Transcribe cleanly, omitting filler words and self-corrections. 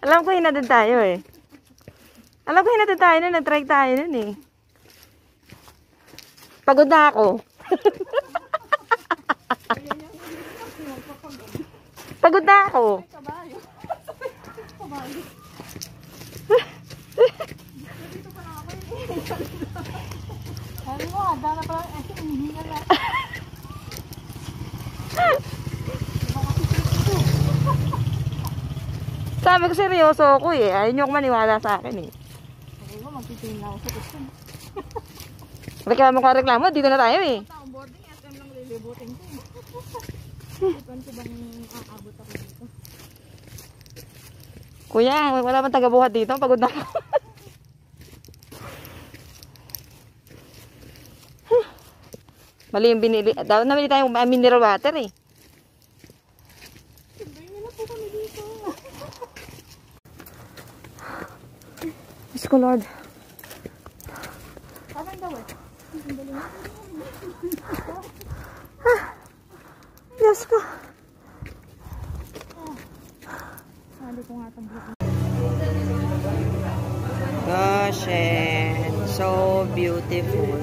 Alam ko hinatid tayo eh. Alam ko hinatid tayo nun. Nag-try tayo nun eh. Pagod na ako. Pagod na ako. Sabi mo, dala pa lang. Hindi na lang. Sabi ko seryoso ako eh. Ayaw nyo maniwala sa akin eh. Sabi mo, magtitingin na ako sa kusyon. Reklamo ka reklamo. Dito na tayo eh. Taong boarding, SM lang lilibutin ko. Ipan ko bang aabot ako dito? Kuya, wala bang taga-buhat dito? Pagod na ako. Mali yung binili. Dapat nabili tayong mineral water eh. Sabihin na po kami dito. Diyos ko Lord. Parang daw eh. Diyos ko. Sabi ko nga itong buhat. Gosh, so beautiful.